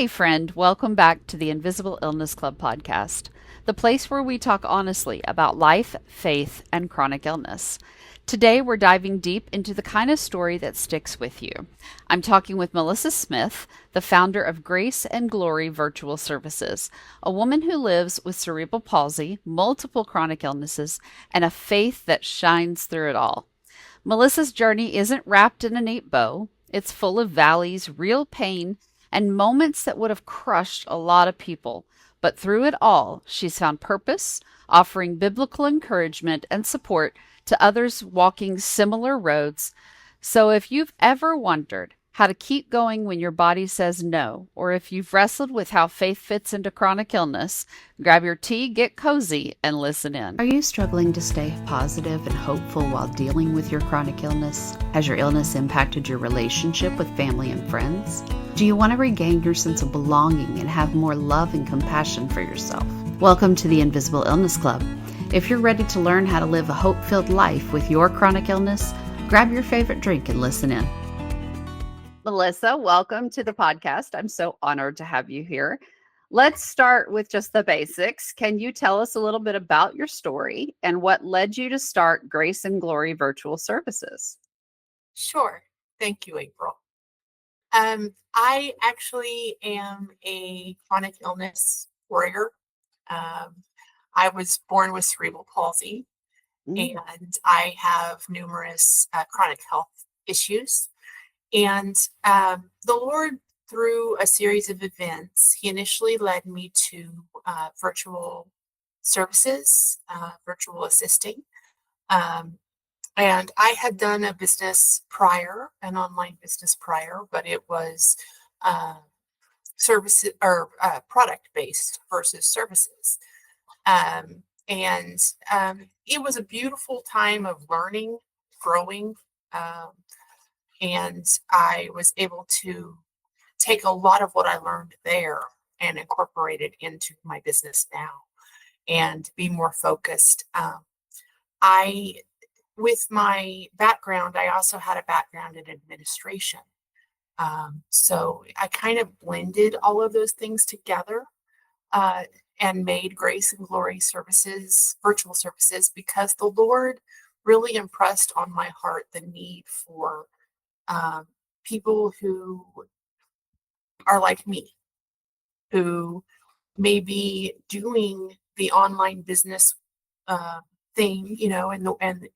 Hey, friend, welcome back to the Invisible Illness Club podcast, the place where we talk honestly about life, faith, and chronic illness. Today, we're diving deep into the kind of story that sticks with you. I'm talking with Melissa Smith, the founder of Grace and Glory Virtual Services, a woman who lives with cerebral palsy, multiple chronic illnesses, and a faith that shines through it all. Melissa's journey isn't wrapped in a neat bow. It's full of valleys, real pain, and moments that would have crushed a lot of people. But through it all, she's found purpose, offering biblical encouragement and support to others walking similar roads. So if you've ever wondered how to keep going when your body says no, or if you've wrestled with how faith fits into chronic illness, grab your tea, get cozy, and listen in. Are you struggling to stay positive and hopeful while dealing with your chronic illness? Has your illness impacted your relationship with family and friends? Do you want to regain your sense of belonging and have more love and compassion for yourself? Welcome to the Invisible Illness Club. If you're ready to learn how to live a hope-filled life with your chronic illness, grab your favorite drink and listen in. Melissa, welcome to the podcast. I'm so honored to have you here. Let's start with just the basics. Can you tell us a little bit about your story and what led you to start Grace and Glory Virtual Services? Sure. Thank you, April. I actually am a chronic illness warrior. I was born with cerebral palsy, and I have numerous chronic health issues. And the Lord, through a series of events, He initially led me to virtual services, virtual assisting. And I had done a business prior, an online business prior, but it was services or product-based versus services. And it was a beautiful time of learning, growing, and I was able to take a lot of what I learned there and incorporate it into my business now and be more focused. With my background, I also had a background in administration. So I kind of blended all of those things together and made Grace and Glory services, virtual services, because the Lord really impressed on my heart the need for people who are like me, who may be doing the online business thing,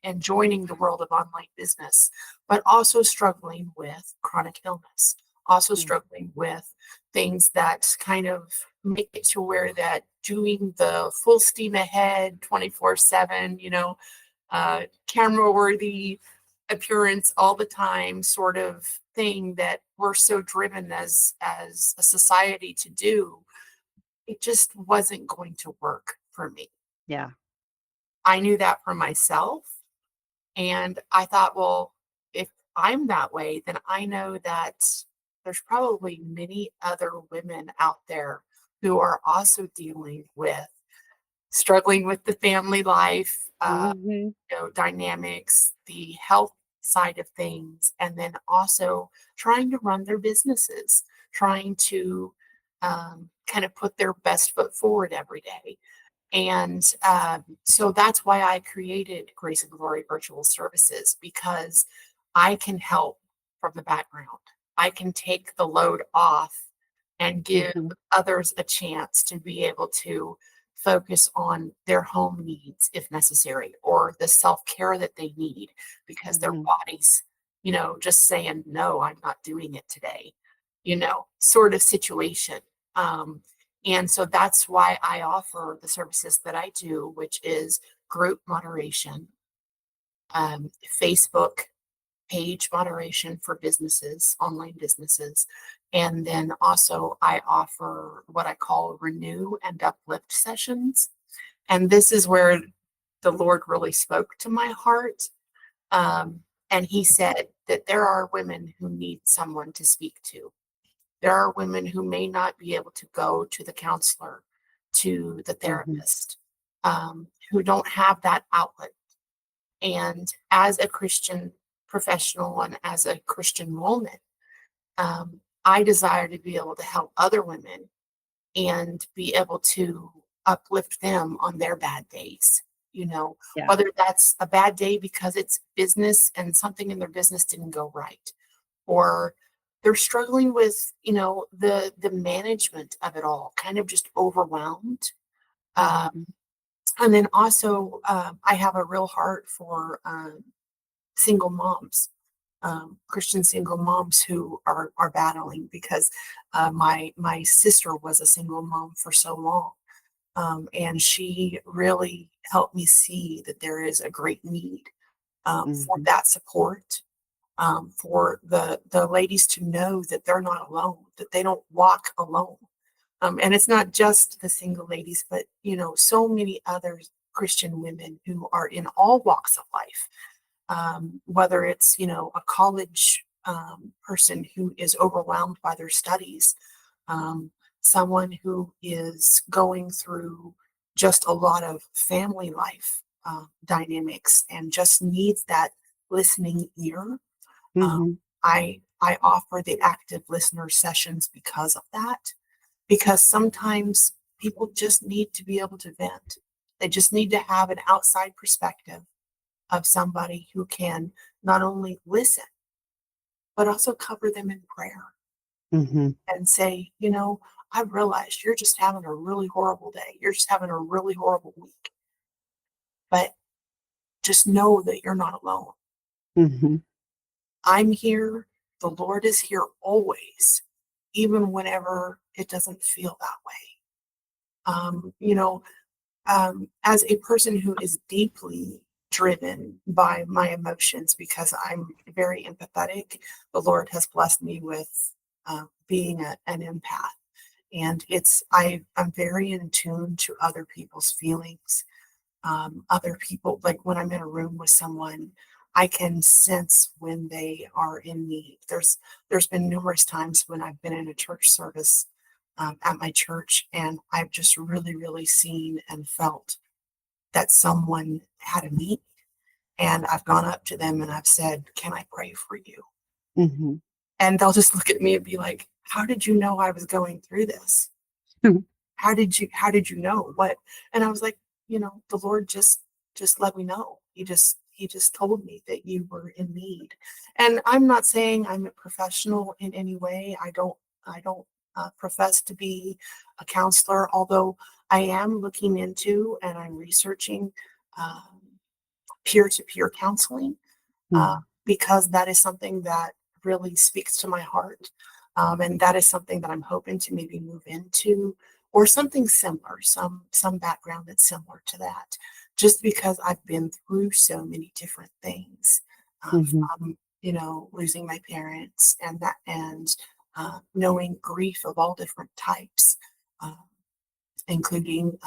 and joining the world of online business, but also struggling with chronic illness, also struggling with things that kind of make it to where that doing the full steam ahead 24/7, camera worthy appearance all the time sort of thing that we're so driven as a society to do, it just wasn't going to work for me. Yeah. I knew that for myself. And I thought, well, if I'm that way, then I know that there's probably many other women out there who are also dealing with struggling with the family life, dynamics, the health side of things, and then also trying to run their businesses, trying to kind of put their best foot forward every day. And so that's why I created Grace and Glory Virtual Services, because I can help from the background. I can take the load off and give others a chance to be able to focus on their home needs if necessary, or the self-care that they need because their bodies, just saying, no, I'm not doing it today, sort of situation. And so that's why I offer the services that I do, which is group moderation, Facebook page moderation for businesses, online businesses. And then also I offer what I call renew and uplift sessions. And this is where the Lord really spoke to my heart. And He said that there are women who need someone to speak to. There are women who may not be able to go to the counselor, to the therapist, who don't have that outlet. And as a Christian professional and as a Christian woman, I desire to be able to help other women and be able to uplift them on their bad days. Yeah. Whether that's a bad day because it's business and something in their business didn't go right, or they're struggling with, the management of it all, kind of just overwhelmed. Mhm. And then also, I have a real heart for single moms, Christian single moms who are battling because my sister was a single mom for so long, and she really helped me see that there is a great need for Mhm. that support, for the ladies to know that they're not alone, that they don't walk alone. And it's not just the single ladies, but so many other Christian women who are in all walks of life, whether it's a college person who is overwhelmed by their studies, um, someone who is going through just a lot of family life dynamics and just needs that listening ear. um, Mhm. I offer the active listener sessions because of that, because sometimes people just need to be able to vent. They just need to have an outside perspective of somebody who can not only listen, but also cover them in prayer Mhm. and say, I realized you're just having a really horrible day. You're just having a really horrible week, but just know that you're not alone. Mhm. I'm here. The Lord is here always, even whenever it doesn't feel that way. As a person who is deeply driven by my emotions because I'm very empathetic, the Lord has blessed me with being an empath. And I'm very in tune to other people's feelings. Other people, like when I'm in a room with someone, I can sense when they are in need. There's been numerous times when I've been in a church service at my church, and I've just really, really seen and felt that someone had a need. And I've gone up to them and I've said, "Can I pray for you?" Mhm. And they'll just look at me and be like, "How did you know I was going through this? How did you know what?" And I was like, the Lord just let me know. He just told me that you were in need. And I'm not saying I'm a professional in any way. I don't profess to be a counselor, although I am looking into and I'm researching um, peer-to-peer counseling, uh, Mhm. because that is something that really speaks to my heart. And that is something that I'm hoping to maybe move into, or something similar, some background that's similar to that, just because I've been through so many different things, Mhm. from losing my parents and that, and knowing grief of all different types, um, including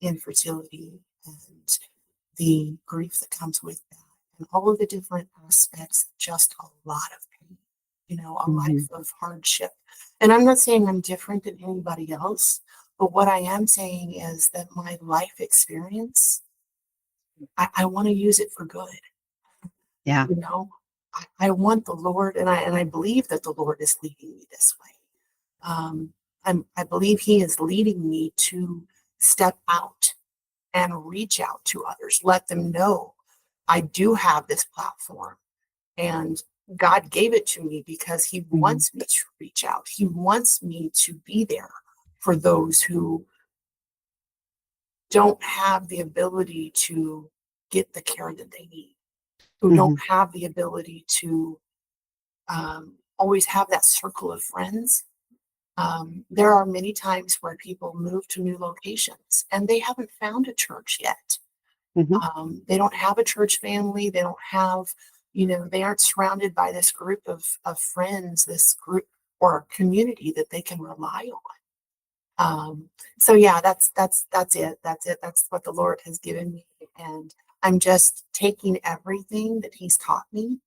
infertility and the grief that comes with that, and all of the different aspects, just a lot of pain, a life Mhm. of hardship. And I'm not saying I'm different than anybody else, but what I am saying is that my life experience, I want to use it for good. Yeah. You know, I want the Lord, and I believe that the Lord is leading me this way. I believe He is leading me to step out and reach out to others, let them know I do have this platform, and God gave it to me because He Mhm. wants me to reach out. He wants me to be there for those who don't have the ability to get the care that they need, who don't Mhm. have the ability to always have that circle of friends. There are many times where people move to new locations and they haven't found a church yet. Mhm. They don't have a church family. They don't have, they aren't surrounded by this group of friends, this group or community that they can rely on. So yeah, that's it. That's it. That's what the Lord has given me. And I'm just taking everything that He's taught me,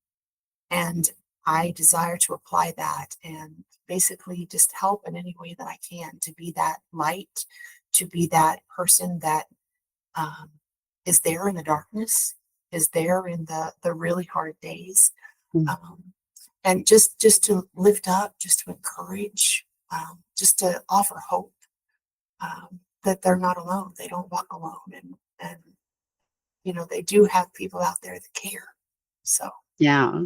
and I desire to apply that and basically just help in any way that I can to be that light, to be that person that um, is there in the darkness, is there in the really hard days. Mhm. Um, and just to lift up, just to encourage, just to offer hope, that they're not alone. They don't walk alone, and they do have people out there that care. So Yeah.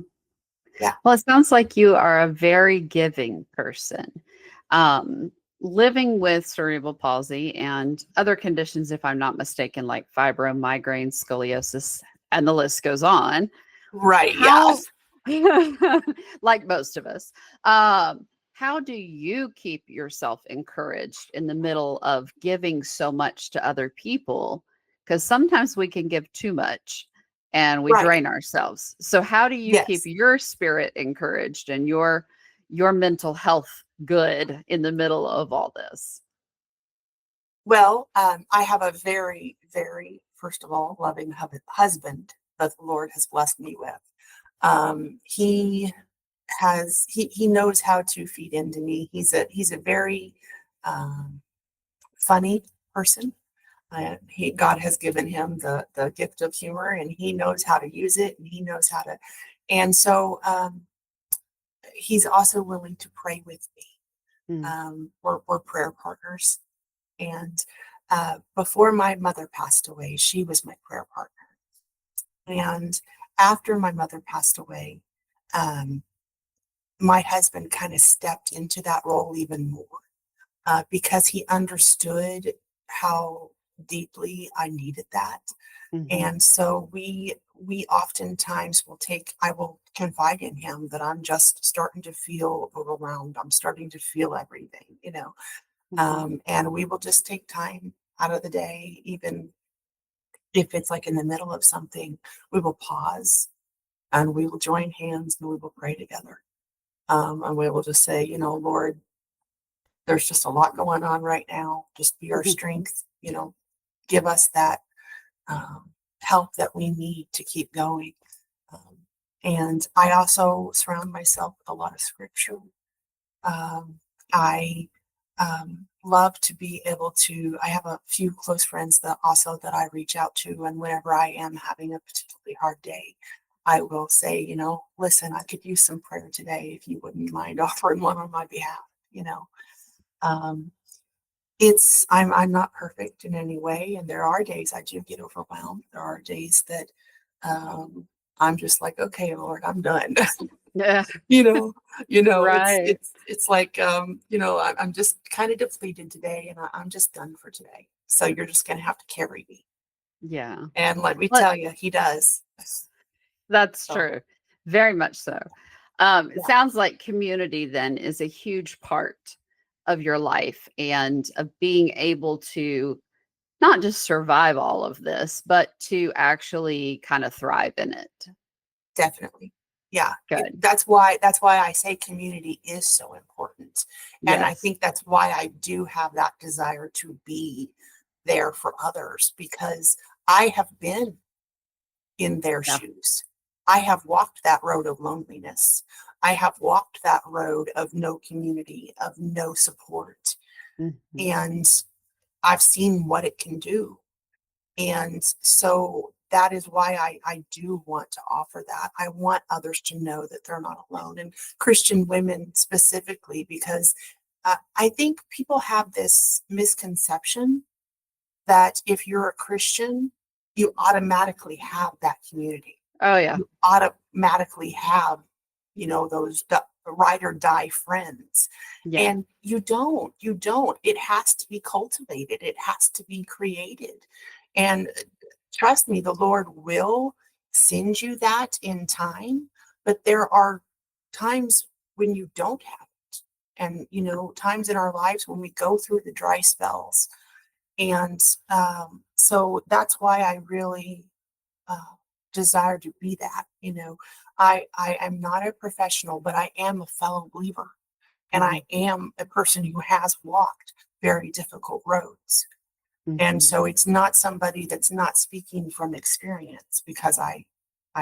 yeah, Well, it sounds like you are a very giving person. Um, Living with cerebral palsy and other conditions, if I'm not mistaken, like fibromyalgia, scoliosis, and the list goes on. right, yeah. How, like most of us, how do you keep yourself encouraged in the middle of giving so much to other people? Because sometimes we can give too much and we Right. drain ourselves. So how do you keep Yes. your spirit encouraged and your mental health good in the middle of all this? Well, I have a very, very, first of all, loving husband that the Lord has blessed me with. He he knows how to feed into me. He's a very um, funny person. God has given him the gift of humor, and he knows how to use it, and he knows how to. And so he's also willing to pray with me. Mm. We're prayer partners. And before my mother passed away, she was my prayer partner. And after my mother passed away, um, my husband kind of stepped into that role even more, because he understood how deeply I needed that. Mhm. And so we oftentimes I will confide in him that I'm just starting to feel overwhelmed. I'm starting to feel everything. Mhm. And we will just take time out of the day, even if it's like in the middle of something, we will pause and we will join hands and we will pray together. And we will just say, Lord, there's just a lot going on right now. Just be our Mhm. strength, give us that help that we need to keep going. Um, and I also surround myself with a lot of scripture. I love to be able to. I have a few close friends that I reach out to, and whenever I am having a particularly hard day, I will say, listen, I could use some prayer today if you wouldn't mind offering one on my behalf. You know, um, I'm not perfect in any way, and there are days I do get overwhelmed. There are days that um, I'm just like, okay, Lord, I'm done. Yeah. You know it's Right. it's like, I'm just kind of depleted today, and I'm just done for today. So you're just gonna have to carry me. Yeah. And let me But tell you, he does. that's So true. Very much so. It yeah, sounds like community then is a huge part of your life and of being able to not just survive all of this, but to actually kind of thrive in it. definitely. Yeah, Good. that's why I say community is so important. And I Yes. think that's why I do have that desire to be there for others, because I have been in their Yeah. shoes. I have walked that road of loneliness. I have walked that road of no community, of no support. Mhm. And I've seen what it can do. And so that is why I do want to offer that. I want others to know that they're not alone, and Christian women specifically, because I think people have this misconception that if you're a Christian, you automatically have that community. Oh yeah. You automatically have, those ride or die friends. Yeah. And you don't. It has to be cultivated, it has to be created. And trust me, the Lord will send you that in time, but there are times when you don't have it. And, times in our lives when we go through the dry spells. And so that's why I really uh, desire to be that. I am not a professional, but I am a fellow believer, and Mhm. I am a person who has walked very difficult roads. And Mhm. so it's not somebody that's not speaking from experience, because I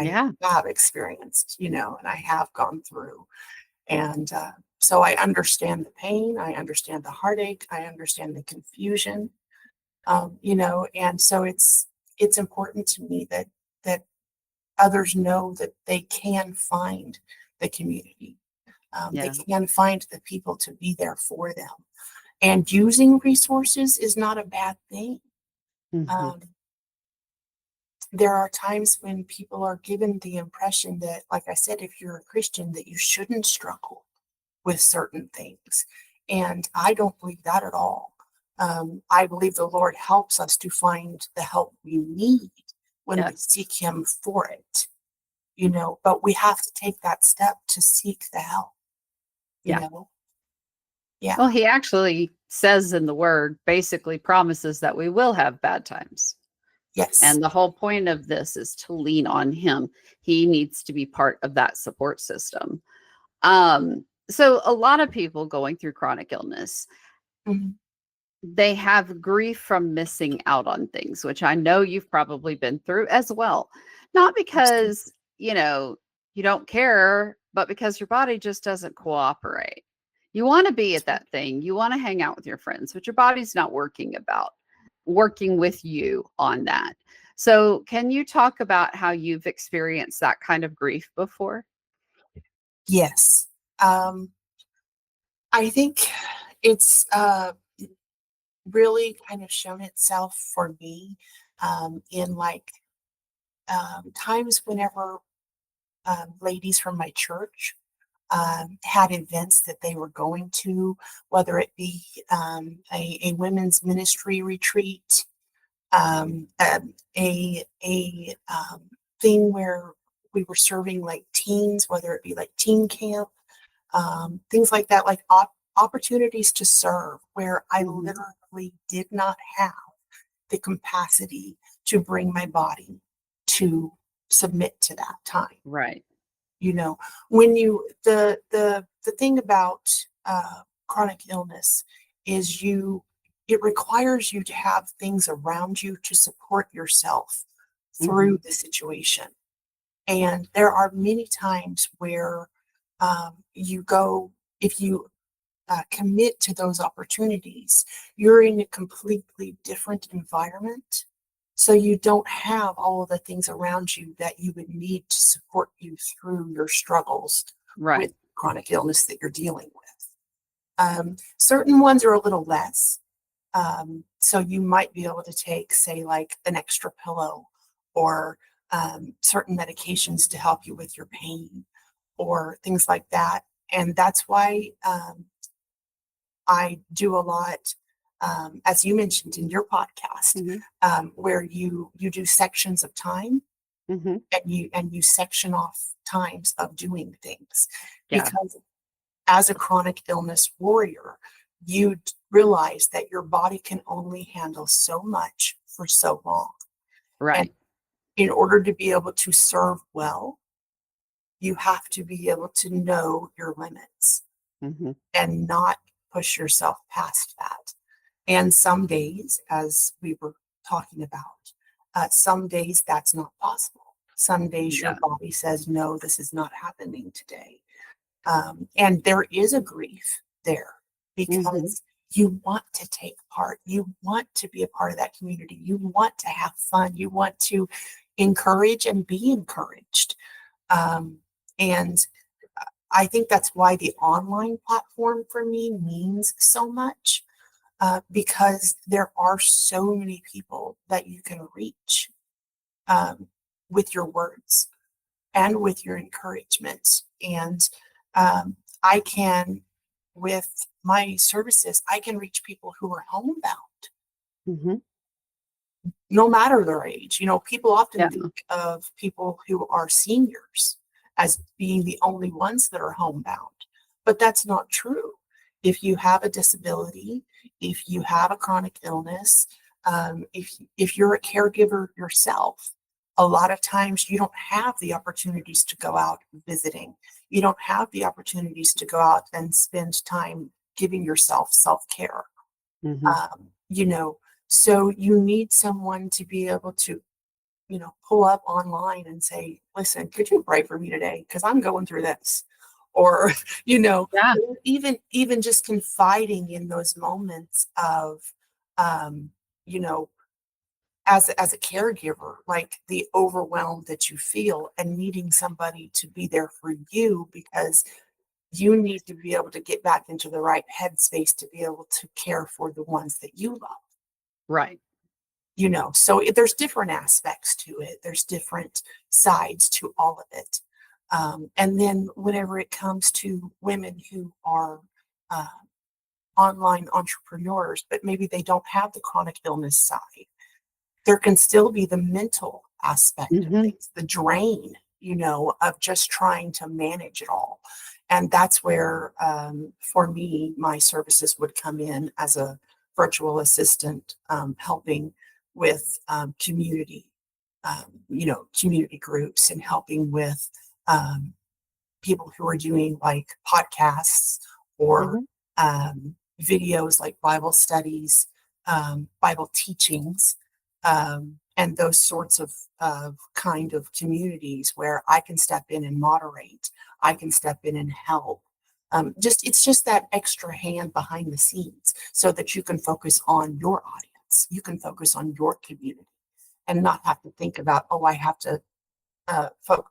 Yeah. have experienced, and I have gone through. And so I understand the pain, I understand the heartache, I understand the confusion. And so it's important to me that others know that they can find the community. They Yeah. can find the people to be there for them. And using resources is not a bad thing. Hmm. Um, there are times when people are given the impression that, like I said, if you're a Christian, that you shouldn't struggle with certain things. And I don't believe that at all. I believe the Lord helps us to find the help we need when Yeah. we seek Him for it, but we have to take that step to seek the help, you Yeah. know? Yeah. Well, he actually says in the word, basically promises that we will have bad times. Yes. And the whole point of this is to lean on him. He needs to be part of that support system. So a lot of people going through chronic illness, Mhm. they have grief from missing out on things, which I know you've probably been through as well. Not Absolutely. because, you don't care, but because your body just doesn't cooperate. You want to be at that thing, you want to hang out with your friends, but your body's not working with you on that. So, can you talk about how you've experienced that kind of grief before? Yes. Um, I think it's really kind of shown itself for me in like times whenever ladies from my church had events that they were going to, whether it be a women's ministry retreat, um, um, a thing where we were serving like teens, whether it be like teen camp, things like that, like opportunities to serve where I Hmm. literally did not have the capacity to bring my body to submit to that time. Right. You know, when you the thing about chronic illness is it requires you to have things around you to support yourself Hmm. through the situation. And there are many times where you go, if you commit to those opportunities, you're in a completely different environment. So you don't have all of the things around you that you would need to support you through your struggles with Right. chronic illness that you're dealing with. Certain ones are a little less. So you might be able to take, say, like an extra pillow or certain medications to help you with your pain or things like that. And that's why I do a lot, as you mentioned in your podcast, Hmm. where you do sections of time Hmm. and you section off times of doing things Yeah. because as a chronic illness warrior, realize that your body can only handle so much for so long. And Right. in order to be able to serve well, you have to be able to know your limits Hmm. and not push yourself past that. And some days, as we were talking about, some days that's not possible. Some days your Yeah. body says, no, this is not happening today. And there is a grief there Hmm. because you want to take part. You want to be a part of that community. You want to have fun. You want to encourage and be encouraged. Um, and I think that's why the online platform for me means so much because there are so many people that you can reach um, with your words and with your encouragement. And um, I can, with my services, I can reach people who are homebound, Hmm. no matter their age. People often Yeah. think of people who are seniors as being the only ones that are homebound, but that's not true. If you have a disability, if you have a chronic illness, if you're a caregiver yourself, a lot of times you don't have the opportunities to go out visiting. You don't have the opportunities to go out and spend time giving yourself self-care. Hmm. Um, you know, so you need someone to be able to, pull up online and say, listen, could you pray for me today? Because I'm going through this. Or, Yeah. even just confiding in those moments of, um, you know, as a caregiver, like the overwhelm that you feel and needing somebody to be there for you because you need to be able to get back into the right headspace to be able to care for the ones that you love. Right. So there's different aspects to it. There's different sides to all of it. And then whenever it comes to women who are uh, online entrepreneurs, but maybe they don't have the chronic illness side, there can still be the mental aspect of Hmm. things, the drain, of just trying to manage it all. And that's where, for me, my services would come in as a virtual assistant, helping with community groups and helping with um, people who are doing like podcasts or Hmm. videos like Bible studies, Bible teachings, and those sorts of kind of communities where I can step in and moderate. I can step in and help. It's just that extra hand behind the scenes so that you can focus on your audience. You can focus on your community and not have to think about, oh, I have to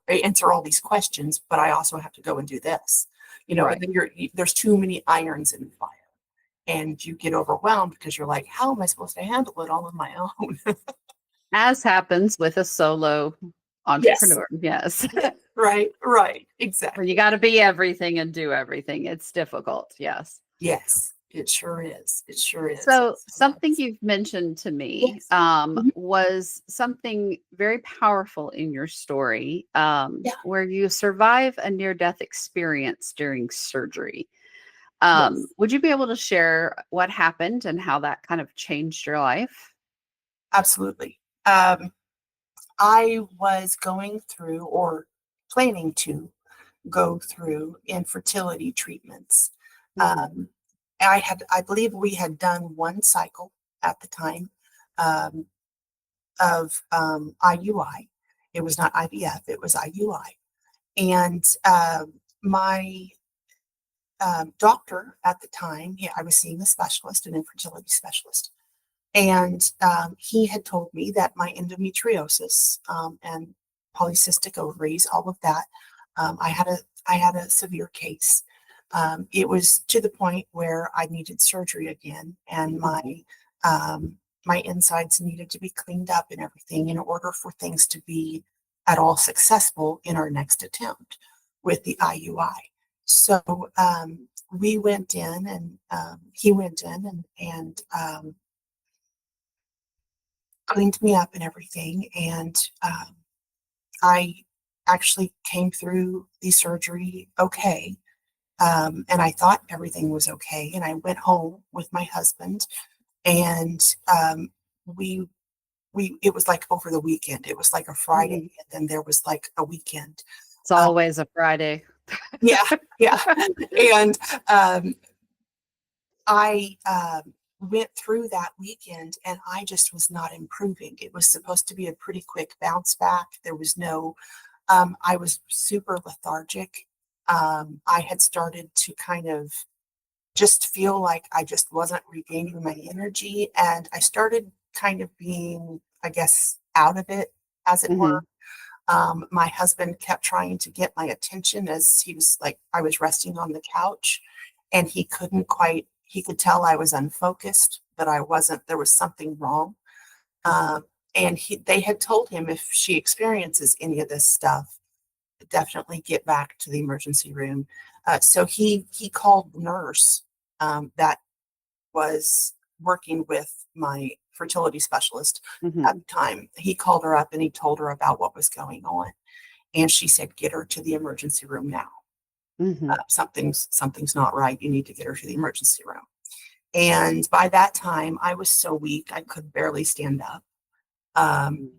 answer all these questions, but I also have to go and do this. And Right. then there's too many irons in the fire, and you get overwhelmed because you're like, how am I supposed to handle it all on my own? As happens with a solo Yes. entrepreneur. Yes. Right, Where you exactly. got to be everything and do everything. It's difficult. Yes. Yes, it sure is. It sure is. So, something you've mentioned to me Yes. Mhm. was something very powerful in your story, Yeah. where you survive a near death experience during surgery. Yes. Would you be able to share what happened and how that kind of changed your life? Absolutely. I was going through or planning to go through infertility treatments. Hmm. Um, I believe we had done one cycle at the time um, of IUI. It was not IVF, it was IUI. And my doctor at the time, I was seeing a specialist, an infertility specialist. And he had told me that my endometriosis and polycystic ovaries, all of that, I had a severe case. It was to the point where I needed surgery again, and um, my insides needed to be cleaned up and everything in order for things to be at all successful in our next attempt with the IUI. So we went in, and he went in and cleaned me up and everything. And I actually came through the surgery okay. And I thought everything was okay. And I went home with my husband, and we it was like over the weekend. It was like a Friday, Hmm. and then there was like a weekend. It's Uh, always a Friday. yeah, yeah. And I went through that weekend, and I just was not improving. It was supposed to be a pretty quick bounce back. There was no, I was super lethargic. I had started to kind of just feel like I just wasn't regaining my energy. And I started kind of being, I guess, out of it, as it were. Hmm. My husband kept trying to get my attention as he was like, I was resting on the couch, and he could tell I was unfocused, that I wasn't, there was something wrong. Hmm. Um, and they had told him if she experiences any of this stuff, definitely get back to the emergency room. So he called the nurse that was working with my fertility specialist at Hmm. the time. He called her up and he told her about what was going on. And she said, get her to the emergency room now. Hmm. Something's not right. You need to get her to the emergency room. And by that time, I was so weak, I could barely stand up.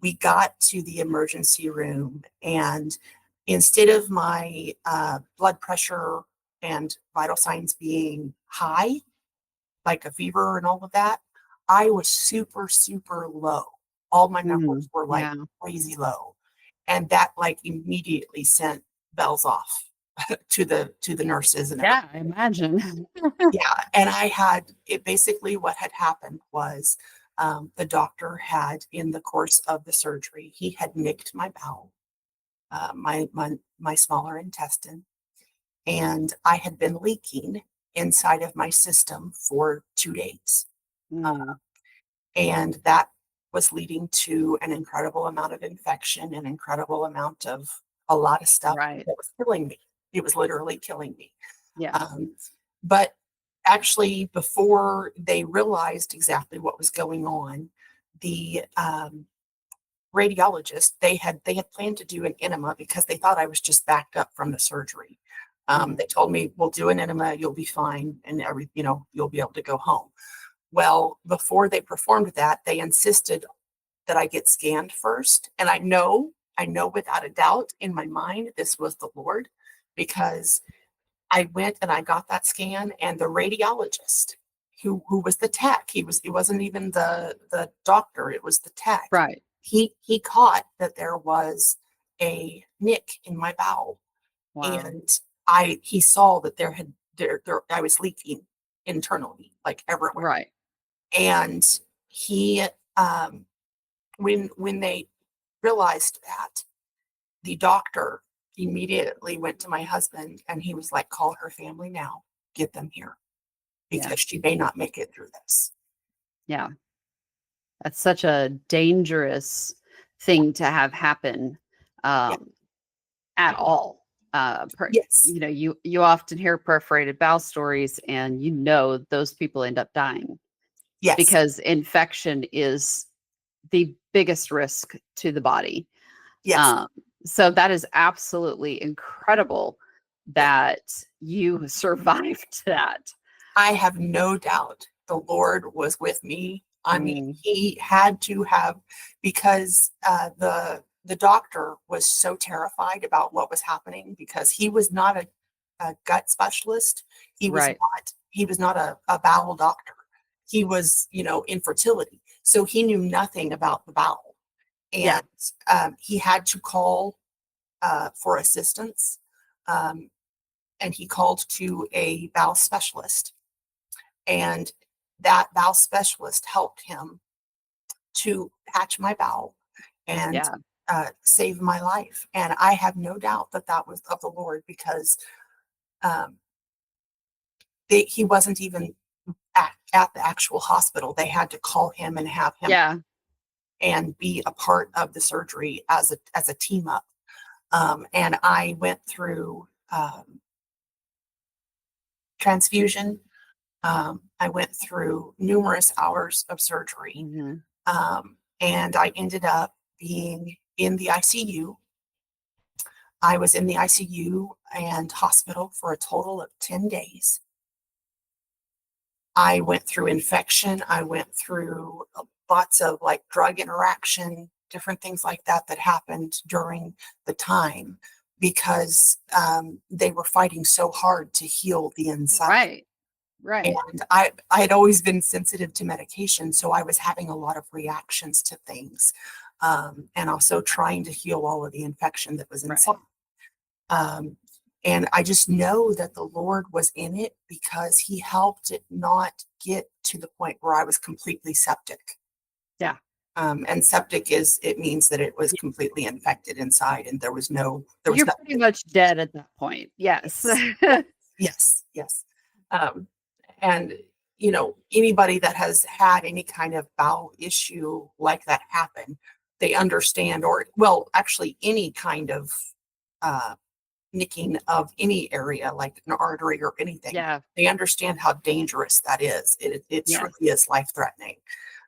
We got to the emergency room, and instead of my blood pressure and vital signs being high, like a fever and all of that, I was super, super low. All my Hmm. numbers were like Yeah. crazy low. And that like immediately sent bells off to the nurses and everything. Yeah, I imagine. Yeah. And I had it basically what had happened was The doctor had, in the course of the surgery, he had nicked my bowel, my smaller intestine, and I had been leaking inside of my system for 2 days. Mm, And that was leading to an incredible amount of infection, an incredible amount of a lot of stuff right. that was killing me. It was literally killing me. Yeah. Um, but actually, before they realized exactly what was going on, the radiologist, they had planned to do an enema because they thought I was just backed up from the surgery. Mm, They told me, "We'll do an enema, you'll be fine, and you'll be able to go home." Well, before they performed that, they insisted that I get scanned first, and I know without a doubt in my mind this was the Lord, because I went and I got that scan, and the radiologist who was the tech, it wasn't even the doctor, it was the tech. right. He caught that there was a nick in my bowel, Wow. and he saw that there I was leaking internally, like everywhere. Right. And he when they realized that, the doctor immediately went to my husband and he was like, "Call her family now, get them here Yeah. because she may not make it through this." Yeah. That's such a dangerous thing to have happen, Yeah. um, at all. Yes. You often hear perforated bowel stories, and those people end up dying Yes. because infection is the biggest risk to the body. Yes. Um, so that is absolutely incredible Yeah. that you survived that. I have no doubt the Lord was with me. I mean, Mm, he had to have, because the doctor was so terrified about what was happening, because he was not a gut specialist. right. He was not a bowel doctor. He was, infertility. So he knew nothing about the bowel. Yeah. And he had to call for assistance. Um, and he called to a bowel specialist, and that bowel specialist helped him to patch my bowel and Yeah. save my life. And I have no doubt that that was of the Lord, because um, he wasn't even at the actual hospital. They had to call him and have him Yeah. and be a part of the surgery as a team up. And I went through transfusion. I went through numerous hours of surgery. Hmm. And I ended up being in the ICU. I was in the ICU and hospital for a total of 10 days. I went through infection. I went through lots of like drug interaction, different things like that that happened during the time, because they were fighting so hard to heal the inside. Right. Right. And I had always been sensitive to medication, so I was having a lot of reactions to things, and also trying to heal all of the infection that was inside. Right. Um, and I just know that the Lord was in it, because He helped it not get to the point where I was completely septic. Yeah. And septic it means that it was completely infected inside, and there was You're nothing. pretty much dead at that point. Yes. Yes, yes, yes. Um, and anybody that has had any kind of bowel issue like that happen, they understand, or well, actually any kind of uh, nicking of any area, like an artery or anything, Yeah. they understand how dangerous that is. It truly Yes. is life threatening.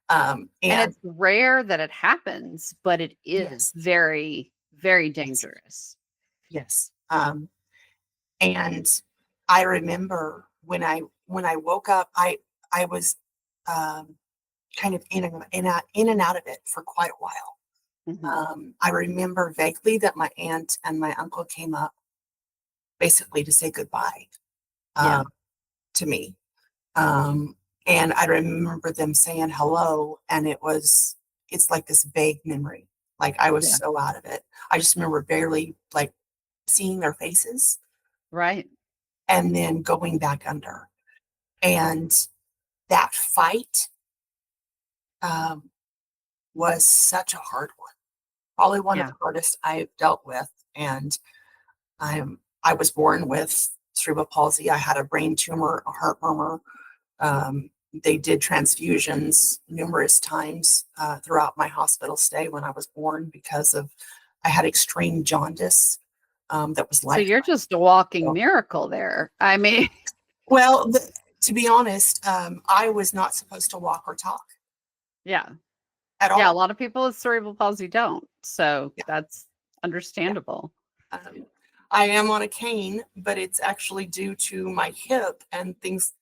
And And it's rare that it happens, but it is yes, very, very yes, dangerous. yes. And I remember when I woke up, I was um, kind of in and out of it for quite a while. Hmm. I remember vaguely that my aunt and my uncle came up basically to say goodbye Yeah. um, to me. Um, and I remember them saying hello, and it's like this vague memory. Like I was Yeah. so out of it. I just remember barely like seeing their faces Right. and then going back under. And that fight um, was such a hard one. Probably one of Yeah. the hardest I've dealt with. And I was born with cerebral palsy. I had a brain tumor, a heart murmur. They did transfusions numerous times throughout my hospital stay when I was born because of I had extreme jaundice that was So life. you're just a walking miracle there. I mean, Well, to be honest, I was not supposed to walk or talk yeah. at Yeah, a all. lot of people with cerebral palsy don't. So Yeah, that's yeah. understandable. Um, I am on a cane, but it's actually due to my hip and things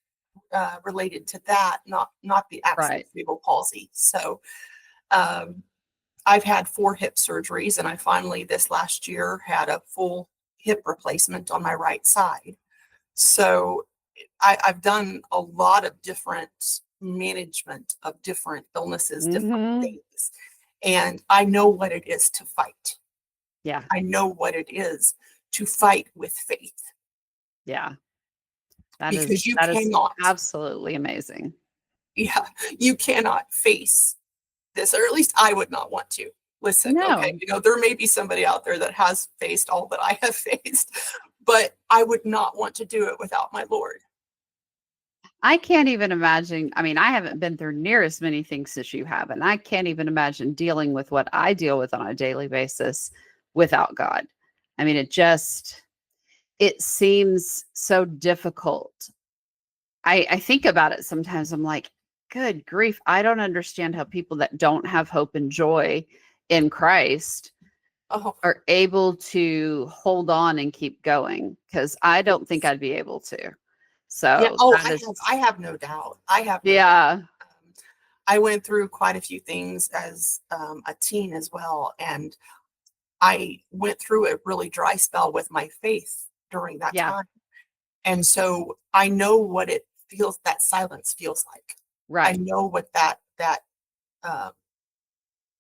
related to that, not the actual Right. cerebral palsy. So um, I've had 4 hip surgeries, and I finally this last year had a full hip replacement on my right side. So I've done a lot of different management of different illnesses, different Hmm. things, and I know what it is to fight. Yeah. I know what it is to fight with faith Yeah. That is because you that is cannot, absolutely amazing. yeah, you cannot face this, or at least I would not want to. Listen, okay, No. there may be somebody out there that has faced all that I have faced, but I would not want to do it without my Lord. I can't even imagine. I mean, I haven't been through near as many things as you have, and I can't even imagine dealing with what I deal with on a daily basis without God. I mean, it seems so difficult. I think about it sometimes. I'm like, good grief, I don't understand how people that don't have hope and joy in Christ Oh, are able to hold on and keep going, because I don't think yes. I'd be able to. Yeah. So Oh, that is, I have no doubt. I have no doubt. yeah, I went through quite a few things as a teen as well, and I went through a really dry spell with my faith during that yeah, time. And so I know what it feels that silence feels like. I right, know what that uh,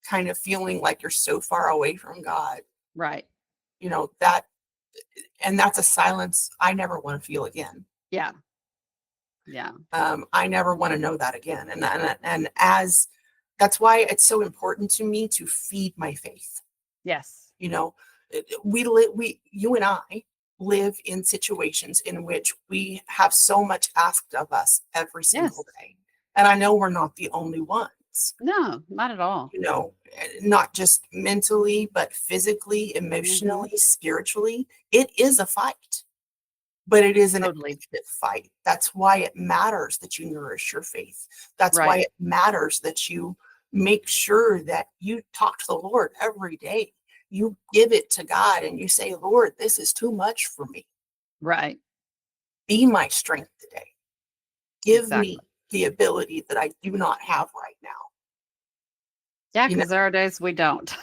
kind of feeling like you're so far away from God, right, that and that's a silence I never want to feel again. yeah, yeah, I never want to know that again. And as that's why it's so important to me to feed my faith. yes, You know, you and I live in situations in which we have so much asked of us every yes. single day. And I know we're not the only ones, No, not at all. not just mentally, but physically, Hmm. emotionally, spiritually. It is a fight, but it is an Totally. effective fight. That's why it matters that you nourish your faith. That's why Right, it matters that you make sure that you talk to the Lord every day. You give it to God and you say, Lord, this is too much for me. right, Be my strength today. Give me exactly. the ability that I do not have right now. Yeah, You know, because there are days we don't.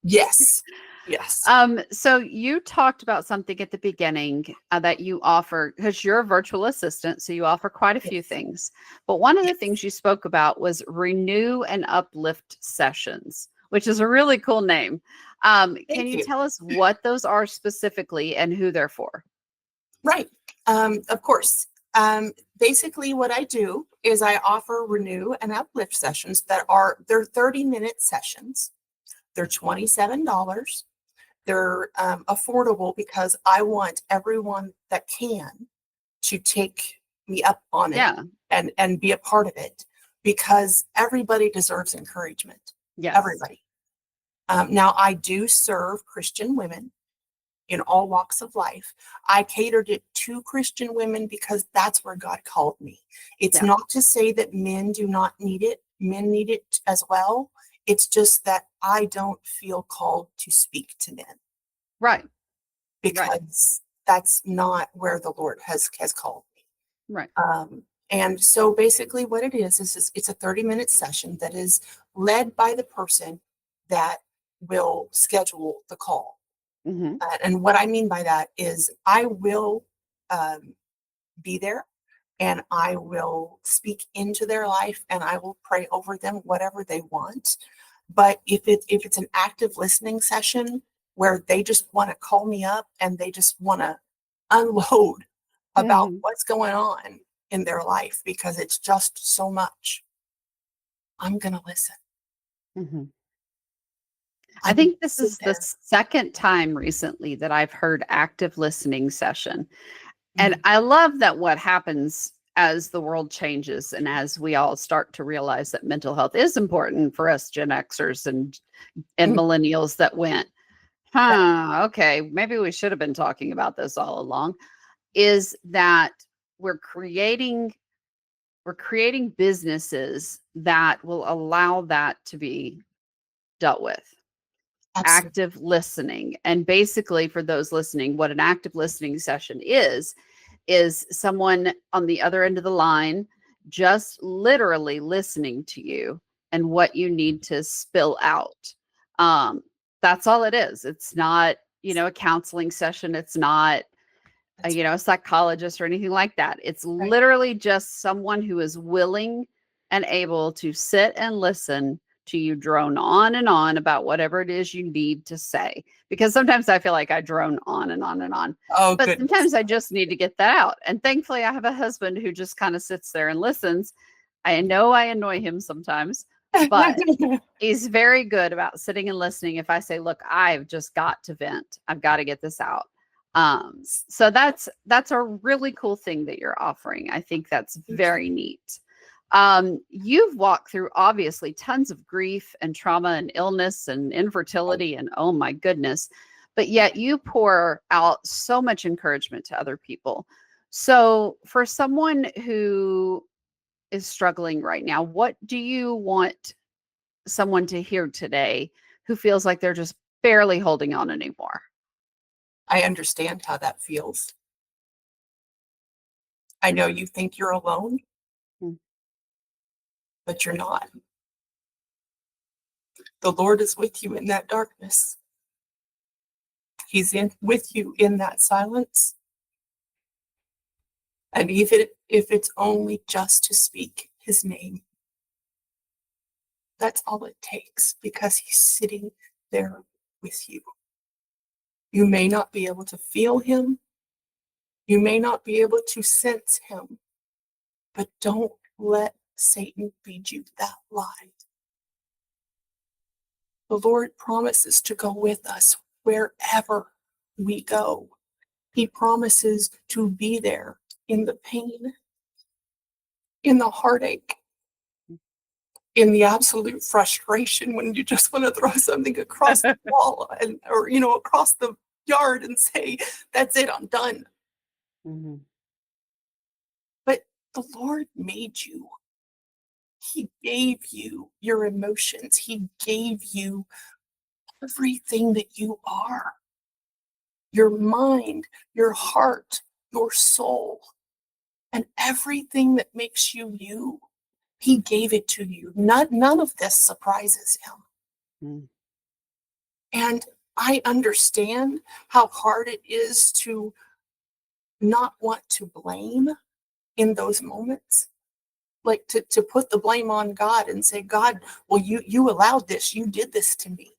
yes, yes, So you talked about something at the beginning that you offer, because you're a virtual assistant, so you offer quite a few yes, things. But one of the yes. things you spoke about was renew and uplift sessions, which is a really cool name. Can Thank you you. tell us what those are specifically and who they're for? Right. Of course. Basically, what I do is I offer renew and uplift sessions they're 30-minute sessions. They're $27. They're affordable because I want everyone that can to take me up on it Yeah. and be a part of it because everybody deserves encouragement. Yes. Everybody. Now, I do serve Christian women in all walks of life. I catered it to Christian women because that's where God called me. It's Yeah. not to say that men do not need it, men need it as well. It's just that I don't feel called to speak to men Right. Right. because that's not where the Lord has called me. Right. And so basically what it is it's a 30-minute session that is led by the person that will schedule the call. Hmm. And what I mean by that is I will um, be there and I will speak into their life and I will pray over them, whatever they want. But if it's an active listening session where they just want to call me up and they just want to unload about Hmm. what's going on in their life because it's just so much, I'm going to listen. Mhm. I I'm going think to this sit is the there. second time recently that I've heard active listening session. And Mm, I love that what happens as the world changes and as we all start to realize that mental health is important for us Gen Xers and mm, millennials that went, right. okay, maybe we should have been talking about this all along, is that we're creating we're creating businesses that will allow that to be dealt with. Absolutely. Active listening. And basically, for those listening, what an active listening session is someone on the other end of the line just literally listening to you and what you need to spill out. Um, that's all it is. It's not, a counseling session. It's not, That's a psychologist or anything like that. It's right. literally just someone who is willing and able to sit and listen to you drone on and on about whatever it is you need to say. Because sometimes I feel like I drone on and on and on, Oh, but goodness. sometimes I just need to get that out. And thankfully, I have a husband who just kind of sits there and listens. I know I annoy him sometimes, but he's very good about sitting and listening. If I say, look, I've just got to vent, I've got to get this out. So that's a really cool thing that you're offering. I think that's Thank you. very neat. You've walked through obviously tons of grief and trauma and illness and infertility and oh my goodness, but yet you pour out so much encouragement to other people. So for someone who is struggling right now, what do you want someone to hear today who feels like they're just barely holding on anymore? I understand how that feels. I know you think you're alone, Mm. but you're not. The Lord is with you in that darkness. He's in with you in that silence. And even if it's only just to speak his name, that's all it takes because he's sitting there with you. You may not be able to feel him. You may not be able to sense him, but don't let Satan feed you that lie. The Lord promises to go with us wherever we go. He promises to be there in the pain, in the heartache, in the absolute frustration when you just want to throw something across the wall or across the yard and say, that's it, I'm done. Mhm. But the Lord made you. He gave you your emotions. He gave you everything that you are, your mind, your heart, your soul, and everything that makes you you. He gave it to you. None of this surprises him. Mm. And I understand how hard it is to not want to blame in those moments. Like to put the blame on God and say, God, well, you allowed this, you did this to me,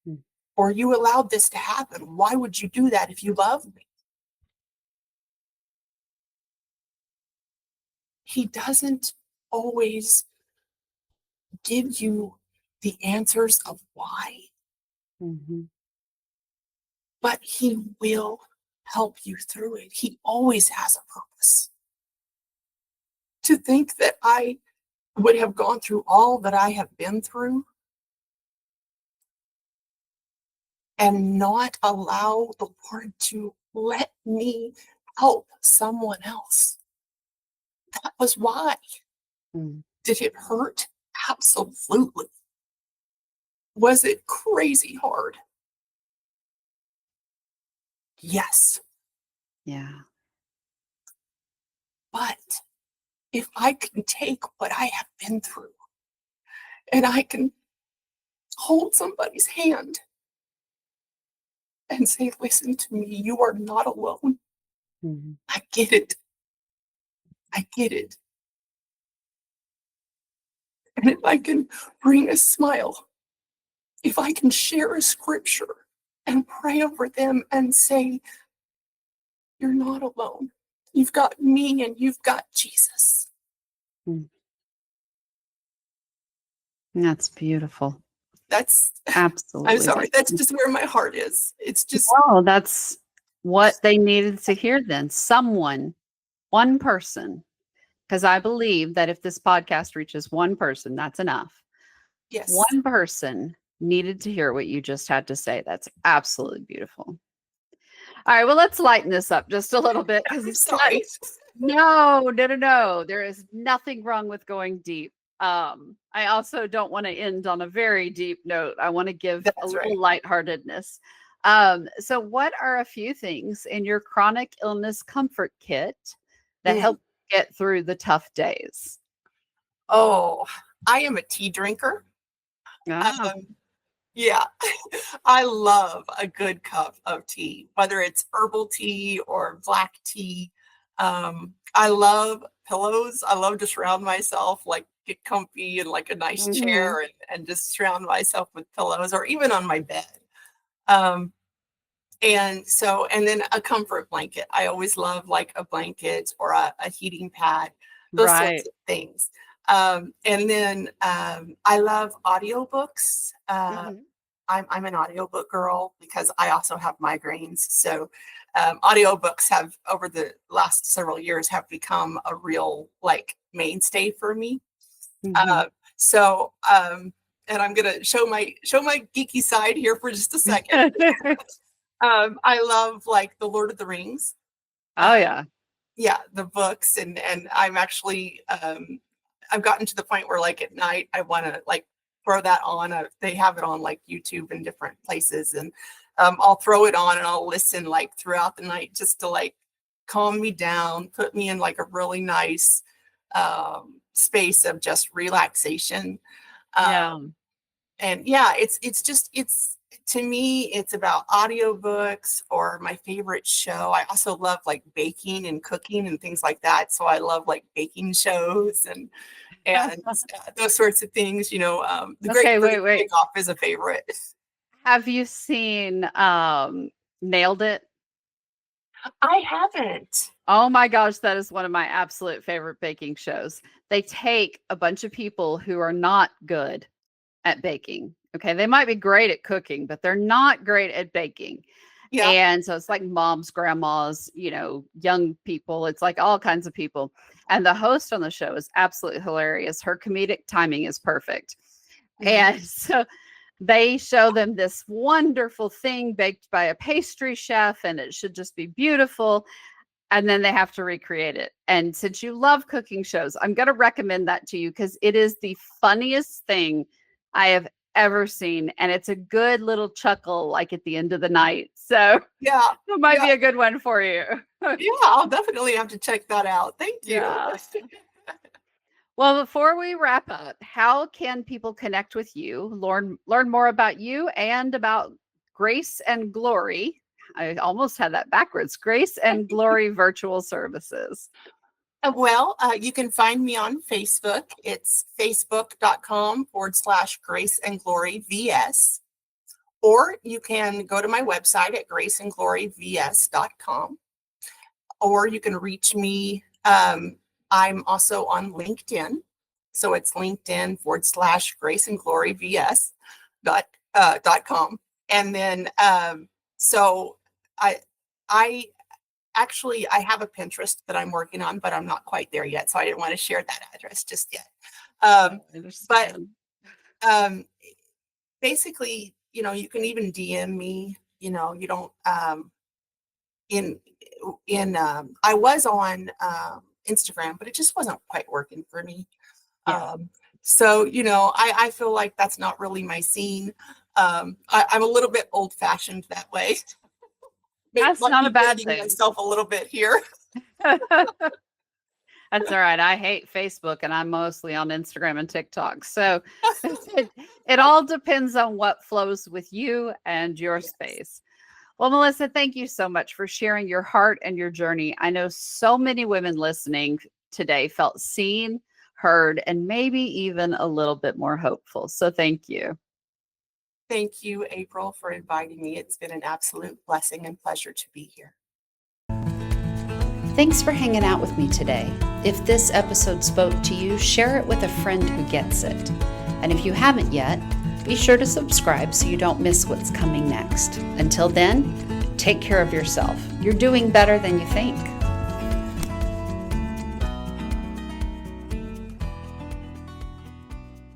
Mm. or you allowed this to happen. Why would you do that if you love me? He doesn't always give you the answers of why, Mhm. but he will help you through it. He always has a purpose. To think that I would have gone through all that I have been through and not allow the Lord to let me help someone else. That was why. Mm. Did it hurt? Absolutely. Was it crazy hard? Yes. Yeah. But if I can take what I have been through and I can hold somebody's hand and say, listen to me, you are not alone. Mhm. I get it. I get it. And if I can bring a smile, if I can share a scripture and pray over them and say, you're not alone. You've got me and you've got Jesus. Mm. That's beautiful. That's, Absolutely. I'm sorry, that's just where my heart is. It's just, Oh, that's what they needed to hear then. Someone, one person, because I believe that if this podcast reaches one person, that's enough. yes. One person needed to hear what you just had to say. That's absolutely beautiful. All right, well, let's lighten this up just a little bit because I'm it's sorry. no. There is nothing wrong with going deep. I also don't want to end on a very deep note. I want to give That's a little right. lightheartedness. So what are a few things in your chronic illness comfort kit that help you get through the tough days? Oh, I am a tea drinker. Ah, Yeah, I love a good cup of tea, whether it's herbal tea or black tea. I love pillows. I love to surround myself, like get comfy and like a nice mhm. chair and just surround myself with pillows or even on my bed. Um, and then a comfort blanket. I always love like a blanket or a heating pad, those sorts Right. of things. And then I love audiobooks. Mhm. I'm an audiobook girl because I also have migraines. So audiobooks have over the last several years have become a real like mainstay for me. Mhm. Uh, so and I'm gonna show my geeky side here for just a second. I love like the Lord of the Rings. Oh, Uh, yeah. yeah, the books and I'm actually I've gotten to the point where like at night I want to like throw that on. They have it on like YouTube and different places, and I'll throw it on and I'll listen like throughout the night just to like calm me down, put me in like a really nice space of just relaxation. Yeah. And yeah, it's just it's to me it's about audiobooks or my favorite show. I also love like baking and cooking and things like that, so I love like baking shows and those sorts of things. The Great Okay, British wait. Bake Off is a favorite. Have you seen Nailed It? I haven't. Oh my gosh, that is one of my absolute favorite baking shows. They take a bunch of people who are not good at baking. Okay, they might be great at cooking, but they're not great at baking. Yeah. And so it's like moms, grandmas, young people. It's like all kinds of people. And the host on the show is absolutely hilarious. Her comedic timing is perfect. Mhm. And so they show them this wonderful thing baked by a pastry chef, and it should just be beautiful. And then they have to recreate it. And since you love cooking shows, I'm going to recommend that to you because it is the funniest thing I have ever seen. And it's a good little chuckle, like at the end of the night. So Yeah. it might Yeah. be a good one for you. Yeah. I'll definitely have to check that out. Thank you. Yeah. Well, before we wrap up, how can people connect with you, learn more about you and about Grace and Glory? I almost had that backwards. Grace and Glory Virtual Services. You can find me on Facebook. It's facebook.com/Grace and Glory VS. Or you can go to my website at graceandgloryvs.com. Or you can reach me. I'm also on LinkedIn. So it's LinkedIn/Grace and Glory VS.com. And then, so I actually, I have a Pinterest that I'm working on, but I'm not quite there yet. So I didn't want to share that address just yet. I But understand. um, basically, you can even DM me. You don't in I was on Instagram, but it just wasn't quite working for me. Yeah. So I feel like that's not really my scene. I'm a little bit old fashioned that way. That's Might not a be bad dating thing. myself a little bit here. That's all right. I hate Facebook and I'm mostly on Instagram and TikTok. So it all depends on what flows with you and your Yes. space. Well, Melissa, thank you so much for sharing your heart and your journey. I know so many women listening today felt seen, heard, and maybe even a little bit more hopeful. So thank you. Thank you, April, for inviting me. It's been an absolute blessing and pleasure to be here. Thanks for hanging out with me today. If this episode spoke to you, share it with a friend who gets it. And if you haven't yet, be sure to subscribe so you don't miss what's coming next. Until then, take care of yourself. You're doing better than you think.